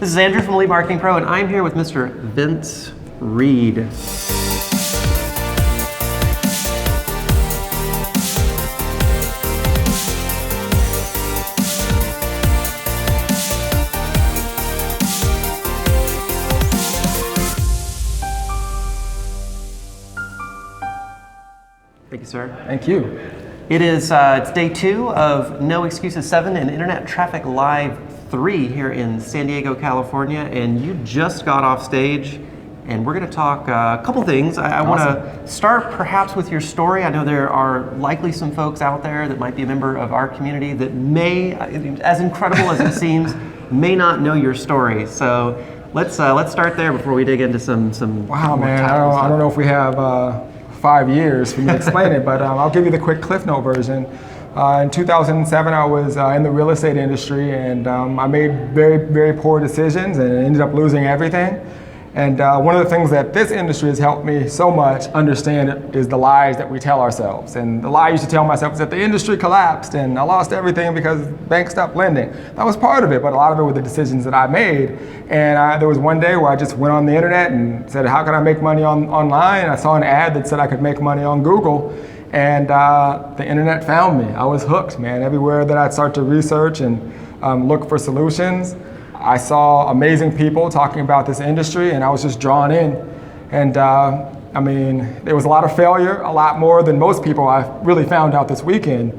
This is Andrew from Elite Marketing Pro, and I'm here with Mr. Vince Reed. Thank you, sir. Thank you. It is it's day 2 of No Excuses 7 and Internet Traffic Live 3 here in San Diego, California, and you just got off stage, and we're going to talk a couple things. I want to start perhaps with your story. I know there are likely some folks out there that might be a member of our community that may, as incredible as it seems, may not know your story. So let's start there before we dig into some. Wow, man! I don't know if we have 5 years for me to explain it, but I'll give you the quick Cliff Note version. In 2007, I was in the real estate industry, and I made very, very poor decisions and ended up losing everything. And one of the things that this industry has helped me so much understand is the lies that we tell ourselves. And the lie I used to tell myself is that the industry collapsed and I lost everything because banks stopped lending. That was part of it, but a lot of it were the decisions that I made. And there was one day where I just went on the internet and said, how can I make money online? And I saw an ad that said I could make money on Google. And the internet found me. I was hooked, man. Everywhere that I'd start to research and look for solutions, I saw amazing people talking about this industry, and I was just drawn in. And I mean, there was a lot of failure, a lot more than most people I really found out this weekend.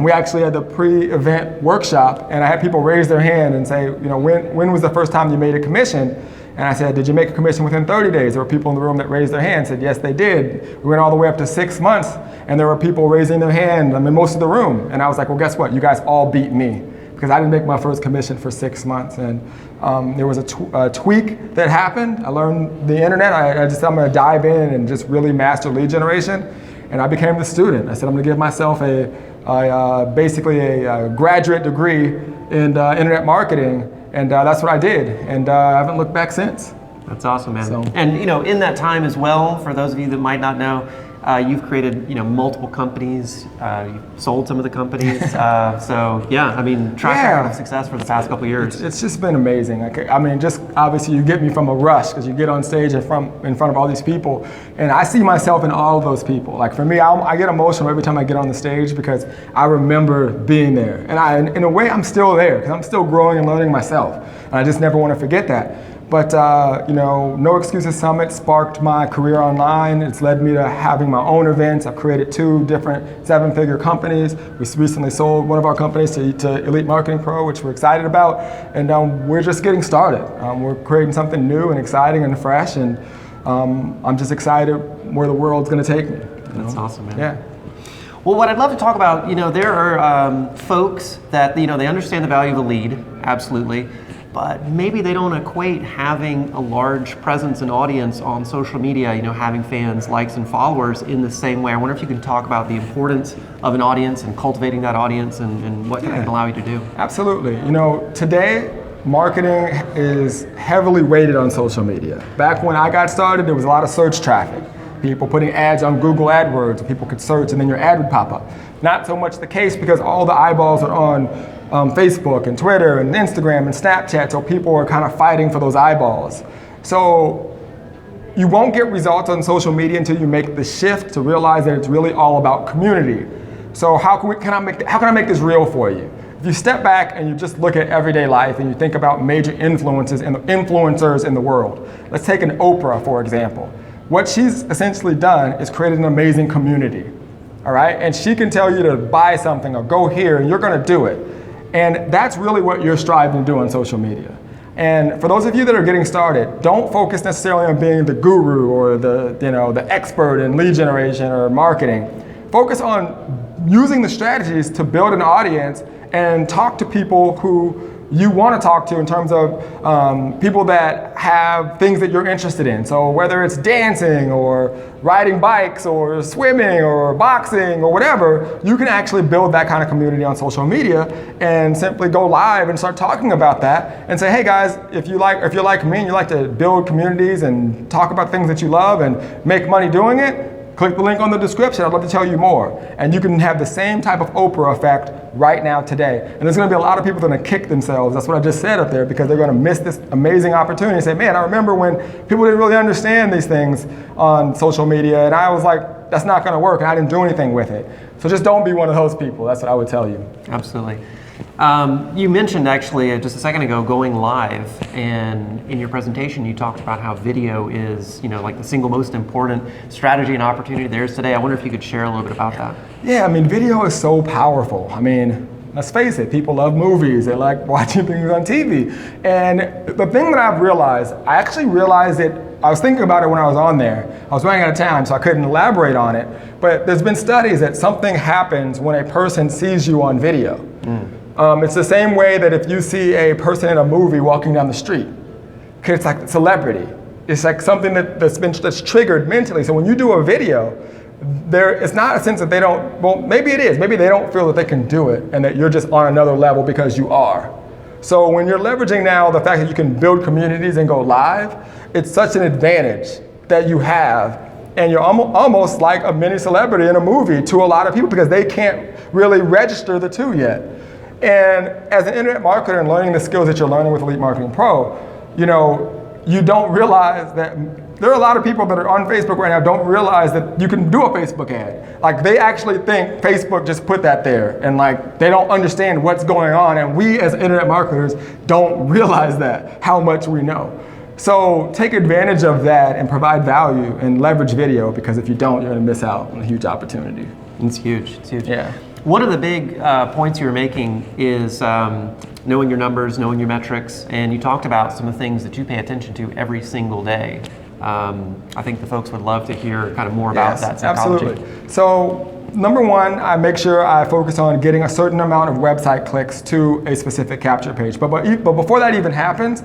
We actually had the pre-event workshop, and I had people raise their hand and say, you know, when was the first time you made a commission? And I said, did you make a commission within 30 days? There were people in the room that raised their hand and said, yes, they did. We went all the way up to 6 months, and there were people raising their hand, I mean, most of the room. And I was like, well, guess what? You guys all beat me, because I didn't make my first commission for 6 months. And there was a tweak that happened. I learned the internet. I just said, I'm gonna dive in and just really master lead generation. And I became the student. I said, I'm gonna give myself basically a graduate degree in internet marketing. And that's what I did. And I haven't looked back since. That's awesome, man. So, and you know, in that time as well, for those of you that might not know, you've created, you know, multiple companies. You've sold some of the companies. So yeah, I mean, track record of success for the past couple of years. It's just been amazing. I mean, just obviously you get me from a rush because you get on stage in front of all these people, and I see myself in all of those people. Like for me, I get emotional every time I get on the stage because I remember being there, and in a way, I'm still there because I'm still growing and learning myself, and I just never want to forget that. But you know, No Excuses Summit sparked my career online. It's led me to having my own events. I've created 2 different 7-figure companies. We recently sold one of our companies to Elite Marketing Pro, which we're excited about. And we're just getting started. We're creating something new and exciting and fresh. And I'm just excited where the world's going to take me. That's awesome, man. Yeah. Well, what I'd love to talk about, you know, there are folks that, you know, they understand the value of a lead, absolutely. But maybe they don't equate having a large presence and audience on social media, you know, having fans, likes, and followers in the same way. I wonder if you can talk about the importance of an audience and cultivating that audience and what it can allow you to do. Absolutely. You know, today, marketing is heavily weighted on social media. Back when I got started, there was a lot of search traffic. People putting ads on Google AdWords, people could search and then your ad would pop up. Not so much the case because all the eyeballs are on Facebook and Twitter and Instagram and Snapchat, so people are kind of fighting for those eyeballs. So you won't get results on social media until you make the shift to realize that it's really all about community. So how can I make this real for you? If you step back and you just look at everyday life and you think about major influencers in the world, let's take an Oprah, for example. What she's essentially done is created an amazing community, all right? And she can tell you to buy something or go here and you're gonna do it. And that's really what you're striving to do on social media. And for those of you that are getting started, don't focus necessarily on being the guru or the expert in lead generation or marketing. Focus on using the strategies to build an audience and talk to people who you want to talk to in terms of people that have things that you're interested in. So whether it's dancing or riding bikes or swimming or boxing or whatever, you can actually build that kind of community on social media and simply go live and start talking about that and say, hey guys, if you're like me and you like to build communities and talk about things that you love and make money doing it, click the link on the description. I'd love to tell you more. And you can have the same type of Oprah effect right now today. And there's going to be a lot of people that are going to kick themselves. That's what I just said up there, because they're going to miss this amazing opportunity and say, man, I remember when people didn't really understand these things on social media, and I was like, that's not going to work, and I didn't do anything with it. So just don't be one of those people. That's what I would tell you. Absolutely. You mentioned actually just a second ago going live, and in your presentation you talked about how video is, like the single most important strategy and opportunity there is today. I wonder if you could share a little bit about that. Yeah, I mean, video is so powerful. I mean, let's face it, people love movies. They like watching things on TV. And the thing that I've realized, I actually realized it, I was thinking about it when I was on there. I was running out of time, so I couldn't elaborate on it. But there's been studies that something happens when a person sees you on video. It's the same way that if you see a person in a movie walking down the street, it's like celebrity. It's like something that's triggered mentally. So when you do a video, it's not a sense that they don't, well, maybe it is. Maybe they don't feel that they can do it and that you're just on another level because you are. So when you're leveraging now the fact that you can build communities and go live, it's such an advantage that you have. And you're almost like a mini celebrity in a movie to a lot of people because they can't really register the two yet. And as an internet marketer and learning the skills that you're learning with Elite Marketing Pro, you don't realize that there are a lot of people that are on Facebook right now don't realize that you can do a Facebook ad. Like, they actually think Facebook just put that there, and like they don't understand what's going on, and we as internet marketers don't realize that, how much we know. So take advantage of that and provide value and leverage video, because if you don't, you're gonna miss out on a huge opportunity. It's huge, it's huge. Yeah. One of the big points you were making is knowing your numbers, knowing your metrics, and you talked about some of the things that you pay attention to every single day. I think the folks would love to hear kind of more about that psychology. Absolutely. So number one, I make sure I focus on getting a certain amount of website clicks to a specific capture page. But before that even happens,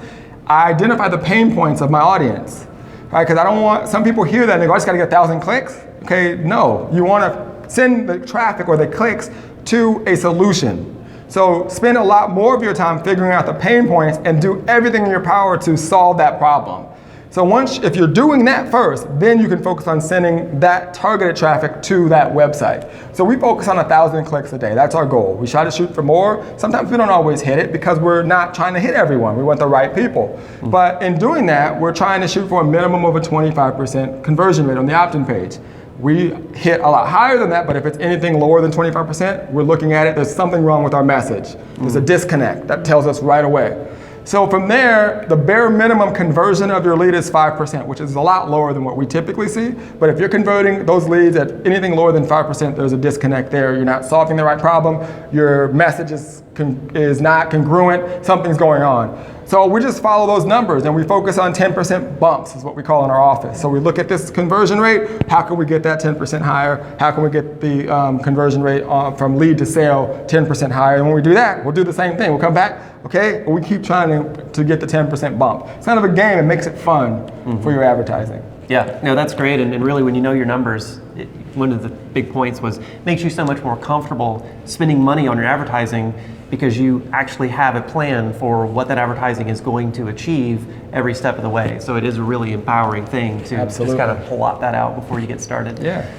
I identify the pain points of my audience, right? Because I don't want, some people hear that and they go, I just got to get 1,000 clicks. Okay, no, you want to send the traffic or the clicks to a solution. So spend a lot more of your time figuring out the pain points and do everything in your power to solve that problem. So if you're doing that first, then you can focus on sending that targeted traffic to that website. So we focus on 1,000 clicks a day. That's our goal. We try to shoot for more. Sometimes we don't always hit it because we're not trying to hit everyone. We want the right people. But in doing that, we're trying to shoot for a minimum of a 25% conversion rate on the opt-in page. We hit a lot higher than that, but if it's anything lower than 25%, we're looking at it, there's something wrong with our message. There's a disconnect. That tells us right away. So from there, the bare minimum conversion of your lead is 5%, which is a lot lower than what we typically see. But if you're converting those leads at anything lower than 5%, there's a disconnect there. You're not solving the right problem. Your message is not congruent. Something's going on. So we just follow those numbers and we focus on 10% bumps is what we call in our office. So we look at this conversion rate. How can we get that 10% higher? How can we get the conversion rate from lead to sale 10% higher? And when we do that, we'll do the same thing. We'll come back, okay? We keep trying to get the 10% bump. It's kind of a game. It makes it fun for your advertising. Yeah, no, that's great. And really, when you know your numbers, one of the big points was makes you so much more comfortable spending money on your advertising because you actually have a plan for what that advertising is going to achieve every step of the way. So it is a really empowering thing to just kind of plot that out before you get started. Yeah.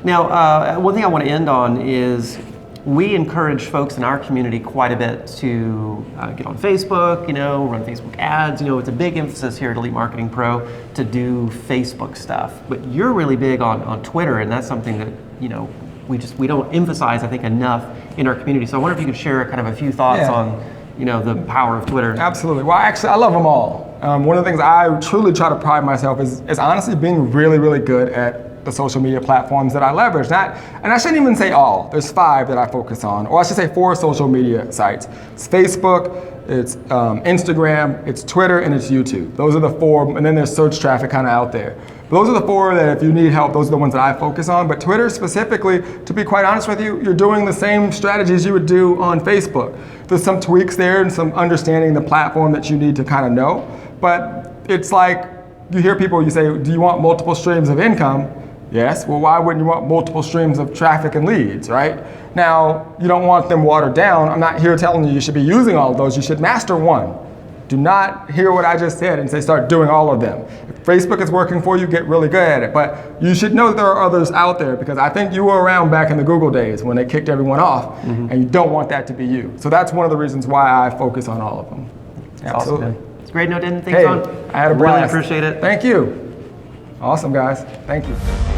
Now, one thing I want to end on is we encourage folks in our community quite a bit to get on Facebook, run Facebook ads. It's a big emphasis here at Elite Marketing Pro to do Facebook stuff. But you're really big on Twitter, and that's something that, we don't emphasize, I think, enough in our community. So I wonder if you could share kind of a few thoughts on, the power of Twitter. Absolutely. Well, actually, I love them all. One of the things I truly try to pride myself is honestly being really, really good at the social media platforms that I leverage. And I shouldn't even say all. There's 5 that I focus on, or I should say 4 social media sites. It's Facebook, it's Instagram, it's Twitter, and it's YouTube. Those are the 4, and then there's search traffic kind of out there. But those are the 4 that if you need help, those are the ones that I focus on. But Twitter specifically, to be quite honest with you, you're doing the same strategies you would do on Facebook. There's some tweaks there and some understanding the platform that you need to kind of know. But it's like, you hear people, you say, do you want multiple streams of income? Yes, well, why wouldn't you want multiple streams of traffic and leads, right? Now, you don't want them watered down. I'm not here telling you should be using all of those. You should master one. Do not hear what I just said and say start doing all of them. If Facebook is working for you, get really good at it. But you should know that there are others out there, because I think you were around back in the Google days when they kicked everyone off, and you don't want that to be you. So that's one of the reasons why I focus on all of them. Absolutely. Awesome. It's great, Denton. Thanks, Hey, Ron. I had a blast. Really appreciate it. Thank you. Awesome, guys. Thank you.